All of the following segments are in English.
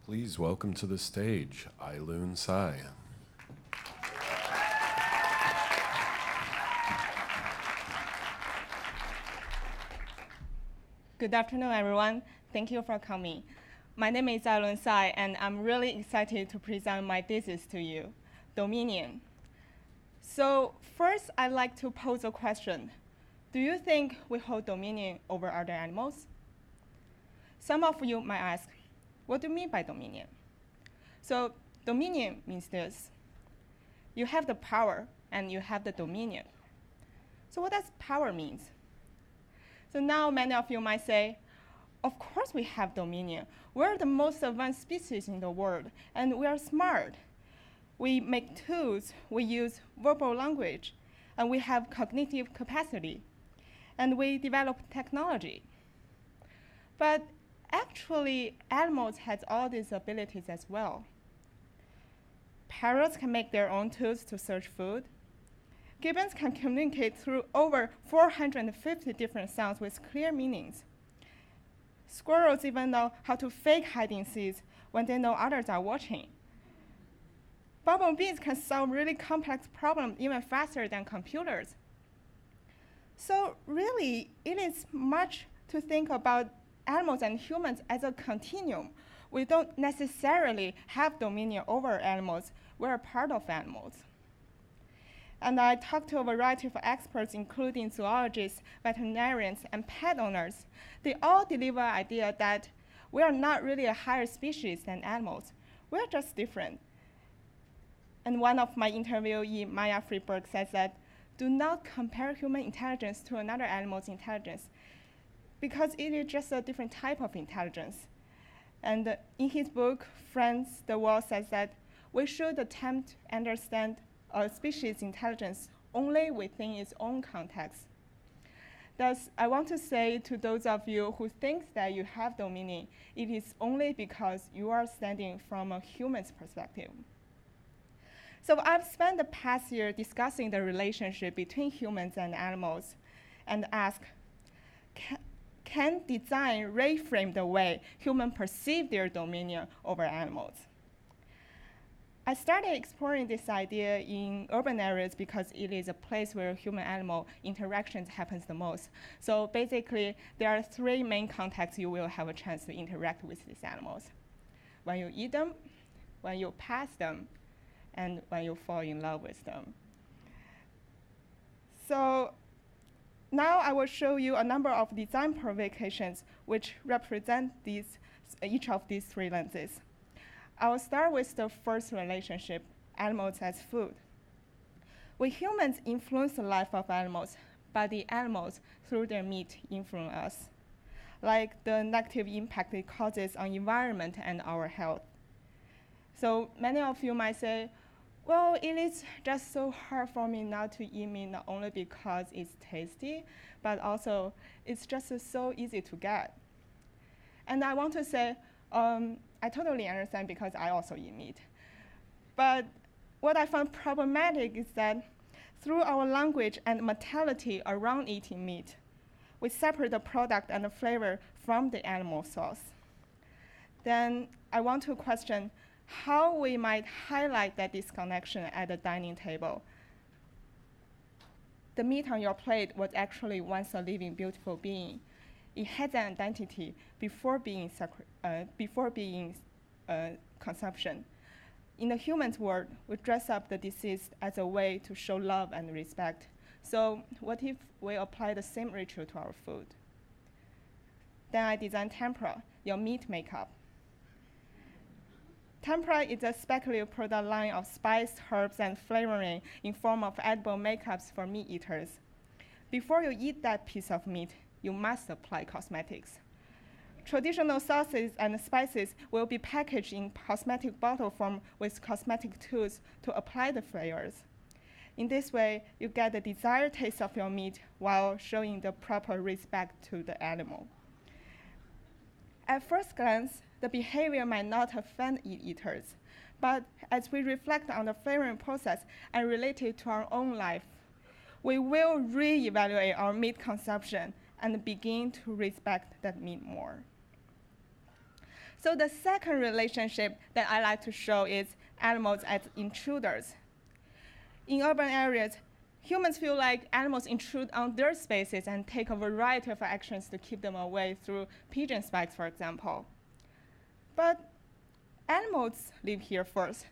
Please welcome to the stage, Ailun Sai. Good afternoon, everyone. Thank you for coming. My name is Ailun Sai, and I'm really excited to present my thesis to you, Dominion. So first, I'd like to pose a question. Do you think we hold dominion over other animals? Some of you might ask, what do you mean by dominion? So dominion means this. You have the power, and you have the dominion. So what does power mean? So now many of you might say, of course we have dominion. We're the most advanced species in the world, and we are smart. We make tools, we use verbal language, and we have cognitive capacity, and we develop technology. But actually, animals have all these abilities as well. Parrots can make their own tools to search food. Gibbons can communicate through over 450 different sounds with clear meanings. Squirrels even know how to fake hide and seek when they know others are watching. Bumblebees can solve really complex problems even faster than computers. So really, it is much to think about animals and humans as a continuum. We don't necessarily have dominion over animals. We're a part of animals. And I talked to a variety of experts, including zoologists, veterinarians, and pet owners. They all deliver the idea that we are not really a higher species than animals. We're just different. And one of my interviewee, Maya Freeberg, says that do not compare human intelligence to another animal's intelligence because it is just a different type of intelligence. And in his book, Friends, the World says that we should attempt to understand a species' intelligence only within its own context. Thus, I want to say to those of you who think that you have dominion, it is only because you are standing from a human's perspective. So I've spent the past year discussing the relationship between humans and animals and ask, can design reframe the way humans perceive their dominion over animals? I started exploring this idea in urban areas because it is a place where human-animal interactions happens the most. So basically, there are three main contexts you will have a chance to interact with these animals. When you eat them, when you pass them, and when you fall in love with them. So now I will show you a number of design provocations which represent each of these three lenses. I will start with the first relationship, animals as food. We humans influence the life of animals, but the animals, through their meat, influence us, like the negative impact it causes on environment and our health. So many of you might say, well, it is just so hard for me not to eat meat, not only because it's tasty, but also it's just so easy to get. And I want to say, I totally understand because I also eat meat. But what I find problematic is that through our language and mentality around eating meat, we separate the product and the flavor from the animal source. Then I want to question how we might highlight that disconnection at the dining table. The meat on your plate was actually once a living, beautiful being. It has an identity before being consumption. In the human's world, we dress up the deceased as a way to show love and respect. So what if we apply the same ritual to our food? Then I designed tempura, your meat makeup. Tempura is a speculative product line of spice, herbs, and flavoring in form of edible makeups for meat eaters. Before you eat that piece of meat, you must apply cosmetics. Traditional sauces and spices will be packaged in cosmetic bottle form with cosmetic tools to apply the flavors. In this way, you get the desired taste of your meat while showing the proper respect to the animal. At first glance, the behavior might not offend eaters, but as we reflect on the flavoring process and relate it to our own life, we will reevaluate our meat consumption and begin to respect that meat more. So the second relationship that I like to show is animals as intruders. In urban areas, humans feel like animals intrude on their spaces and take a variety of actions to keep them away through pigeon spikes, for example. But animals live here first.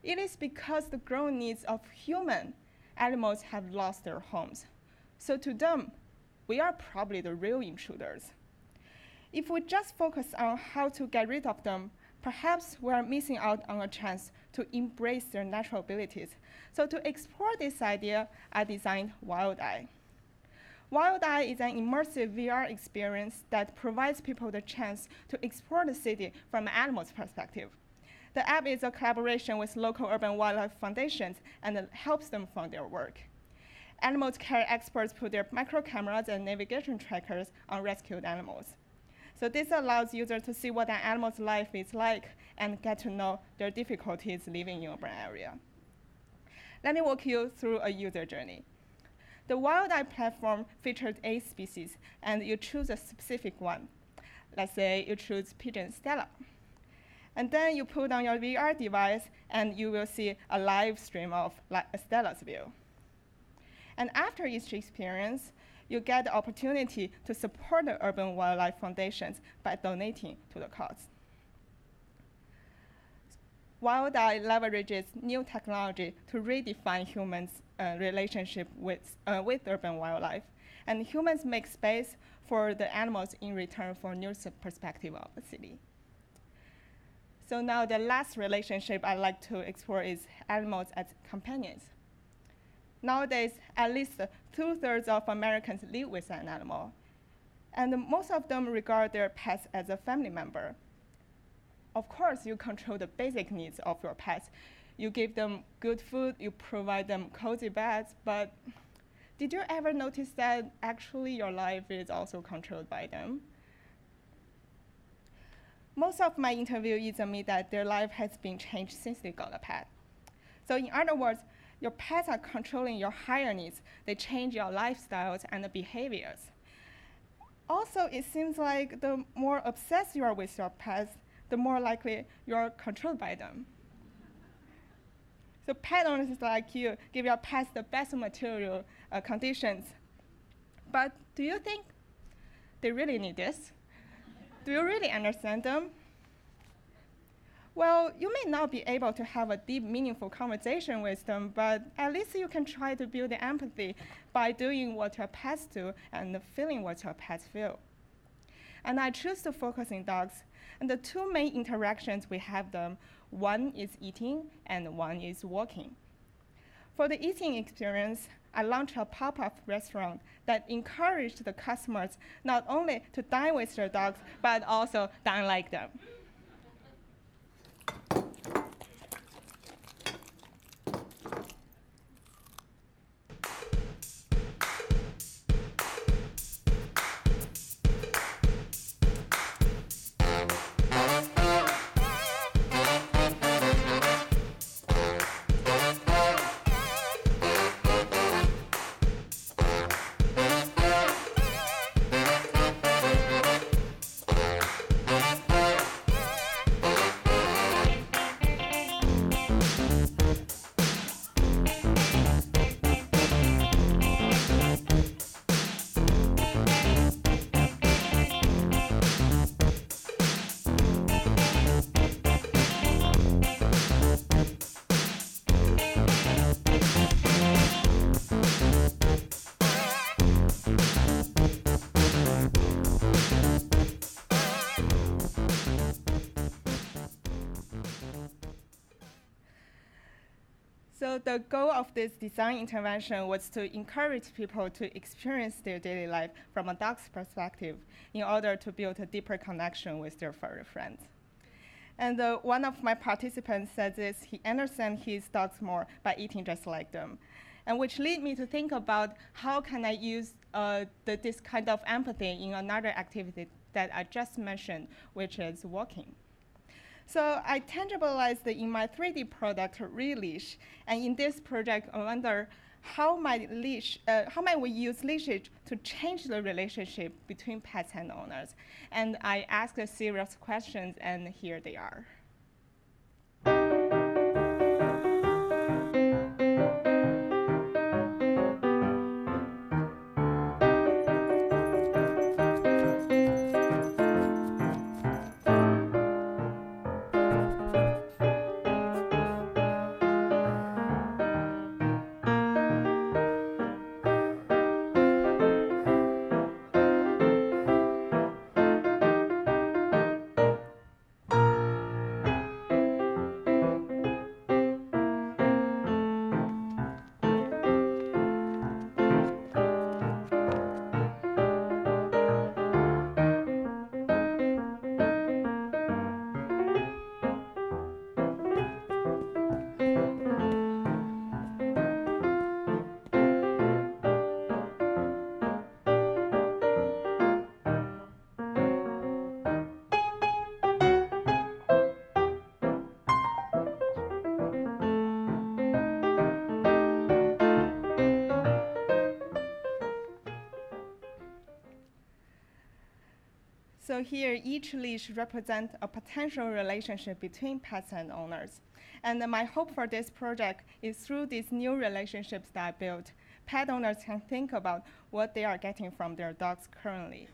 It is because the growing needs of human animals have lost their homes. So to them, we are probably the real intruders. If we just focus on how to get rid of them, perhaps we are missing out on a chance to embrace their natural abilities. So to explore this idea, I designed Wild Eye. Wild Eye is an immersive VR experience that provides people the chance to explore the city from an animal's perspective. The app is a collaboration with local urban wildlife foundations and helps them fund their work. Animal care experts put their micro cameras and navigation trackers on rescued animals. So this allows users to see what an animal's life is like and get to know their difficulties living in urban area. Let me walk you through a user journey. The Wild Eye platform features 8 species, and you choose a specific one. Let's say you choose pigeon Stella. And then you put on your VR device, and you will see a live stream of Stella's view. And after each experience, you get the opportunity to support the urban wildlife foundations by donating to the cause. Wild Eye leverages new technology to redefine humans' relationship with urban wildlife, and humans make space for the animals in return for a new perspective of the city. So now the last relationship I'd like to explore is animals as companions. Nowadays, at least 2/3 of Americans live with an animal, and most of them regard their pets as a family member. Of course, you control the basic needs of your pets. You give them good food, you provide them cozy beds, but did you ever notice that actually your life is also controlled by them? Most of my interviewees admit that their life has been changed since they got a pet. So in other words, your pets are controlling your higher needs. They change your lifestyles and the behaviors. Also, it seems like the more obsessed you are with your pets, the more likely you're controlled by them. So pet owners like you give your pets the best material conditions. But do you think they really need this? Do you really understand them? Well, you may not be able to have a deep, meaningful conversation with them, but at least you can try to build the empathy by doing what your pets do and feeling what your pets feel. And I choose to focus on dogs. And the 2 main interactions we have them, one is eating and one is walking. For the eating experience, I launched a pop-up restaurant that encouraged the customers not only to dine with their dogs, but also dine like them. So the goal of this design intervention was to encourage people to experience their daily life from a dog's perspective in order to build a deeper connection with their furry friends. And one of my participants said this, he understands his dogs more by eating just like them. And which lead me to think about how can I use this kind of empathy in another activity that I just mentioned, which is walking. So I tangibilized it in my 3D product, Releash. And in this project, I wonder how might we use leashage to change the relationship between pets and owners? And I asked a series of questions, and here they are. So here, each leash represents a potential relationship between pets and owners. And my hope for this project is through these new relationships that I built, pet owners can think about what they are getting from their dogs currently.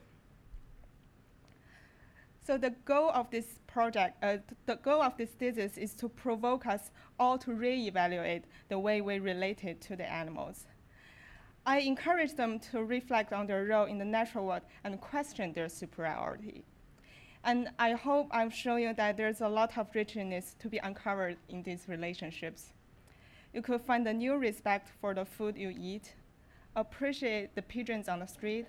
So the goal of this project, the goal of this thesis is to provoke us all to reevaluate the way we related to the animals. I encourage them to reflect on their role in the natural world and question their superiority. And I hope I'm showing you that there's a lot of richness to be uncovered in these relationships. You could find a new respect for the food you eat, appreciate the pigeons on the street,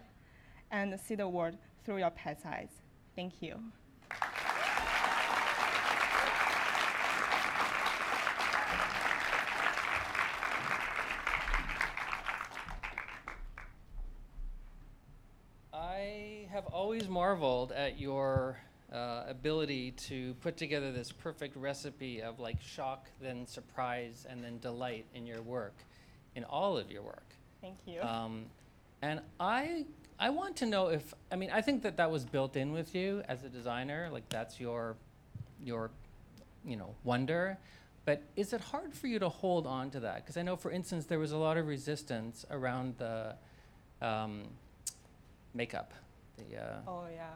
and see the world through your pet's eyes. Thank you. I have always marveled at your ability to put together this perfect recipe of like shock, then surprise, and then delight in your work, in all of your work. Thank you. And I want to know if, I mean, I think that that was built in with you as a designer, like that's your wonder. But is it hard for you to hold on to that? Because I know, for instance, there was a lot of resistance around the makeup. Oh, yeah.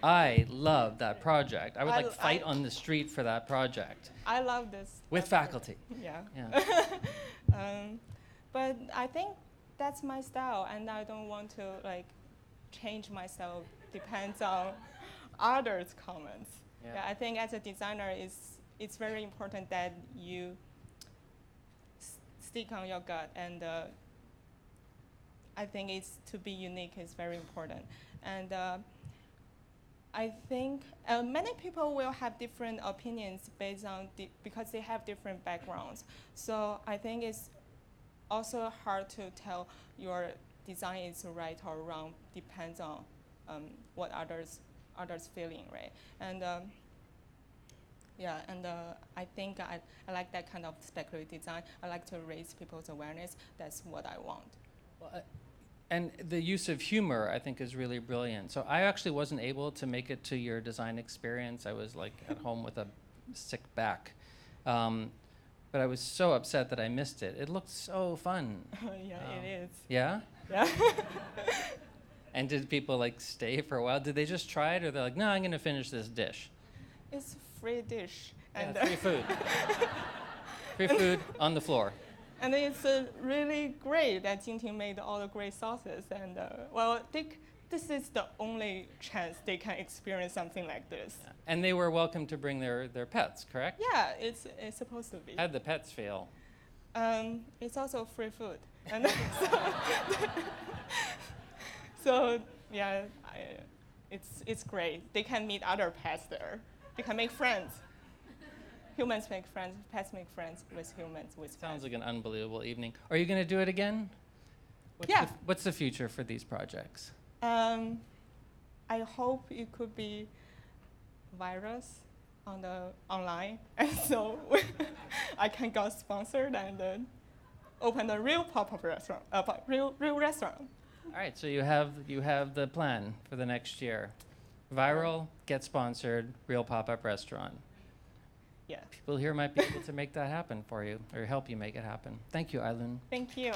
I love that project. I would fight on the street for that project. I love this. With faculty. Yeah. Yeah. But I think that's my style, and I don't want to change my style. Depends on others' comments. Yeah. Yeah, I think as a designer, it's very important that you stick on your gut, and I think it's to be unique is very important. And I think many people will have different opinions based on because they have different backgrounds. So I think it's also hard to tell your design is right or wrong. Depends on what others feeling, right? And I think I like that kind of speculative design. I like to raise people's awareness. That's what I want. Well, and the use of humor, I think, is really brilliant. So I actually wasn't able to make it to your design experience. I was at home with a sick back. But I was so upset that I missed it. It looked so fun. Yeah, it is. Yeah? Yeah. And did people stay for a while? Did they just try it, or they're like, no, I'm going to finish this dish? It's free dish. And free food. Free food on the floor. And it's really great that Jingting made all the great sauces. And this is the only chance they can experience something like this. Yeah. And they were welcome to bring their pets, correct? Yeah, it's supposed to be. How'd the pets feel? It's also free food. And so yeah, it's great. They can meet other pets there. They can make friends. Humans make friends, pets make friends with humans, with pets. Sounds like an unbelievable evening. Are you going to do it again? What's the future for these projects? I hope it could be virus on the online, and so I can get sponsored and open a real pop-up restaurant, real restaurant. All right, so you have the plan for the next year. Viral, get sponsored, real pop-up restaurant. Yeah. People here might be able to make that happen for you or help you make it happen. Thank you, Ailun. Thank you.